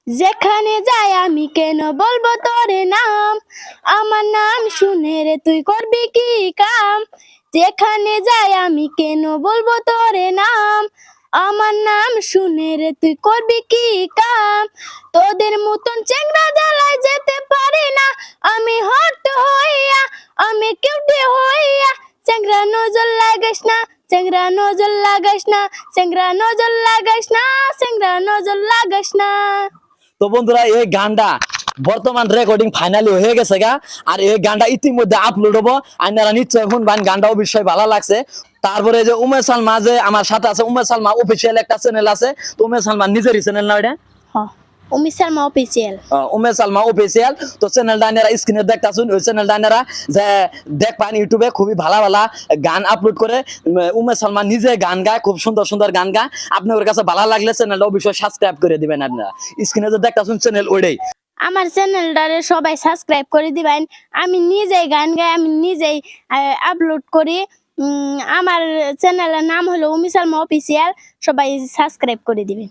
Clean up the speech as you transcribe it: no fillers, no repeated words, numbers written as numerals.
যেখানে যাই আমি কেন বলবো তোরে নাম, আমার নাম শুনে রে তুই করবি কি কাম। যেখানে যাই আমি কেন বলবো তোরে নাম, আমার নাম শুনে রে তুই করবি কি কাম। তোদের মতন চেংড়া জ্বালায় যেতে পারি না আমি, হট হইয়া আমি কিউটি হইয়া। চেংড়া নজর লাগাইস না, চেংড়া নজর লাগাইস না, চেংড়া নজর লাগাইস না, চেংড়া নজর লাগাইস না। তো বন্ধুরা এই গানটা বর্তমান রেকর্ডিং ফাইনালি হয়ে গেছে গা, আর এই গানটা ইতিমধ্যে আপলোড হবো, আপনারা নিশ্চয় শুনবেন, গানটা অবশ্যই ভালো লাগছে। তারপরে যে উমেশ সালমা যে আমার সাথে আছে, উমেশ সালমা অফিসিয়াল একটা চ্যানেল আছে, তো উমেশ সালমা নিজেরই চ্যানেল না ওইটা, উমেশ সালমা অফিসিয়াল। উমেশ সালমা অফিসিয়াল। তো চ্যানেলটা আপনারা স্ক্রিনে দেখতাছুন, ওই চ্যানেলটা আপনারা যে দেখবেন, ইউটিউবে খুবই ভালো ভালো গান আপলোড করে। উমেশ সালমা নিজে গান গায়, খুব সুন্দর সুন্দর গান গায়। আপনার কাছে ভালো লাগলে চ্যানেলটা অবশ্যই সাবস্ক্রাইব করে দিবেন। আপনারা স্ক্রিনে যে দেখতাছুন চ্যানেল ওইটাই। আমার চ্যানেলটারে সবাই সাবস্ক্রাইব করে দিবেন। আমি নিজেই গান গাই, আমি নিজেই আপলোড করি। আমার চ্যানেলের নাম হলো উমেশ সালমা অফিসিয়াল, সবাই সাবস্ক্রাইব করে দিবেন।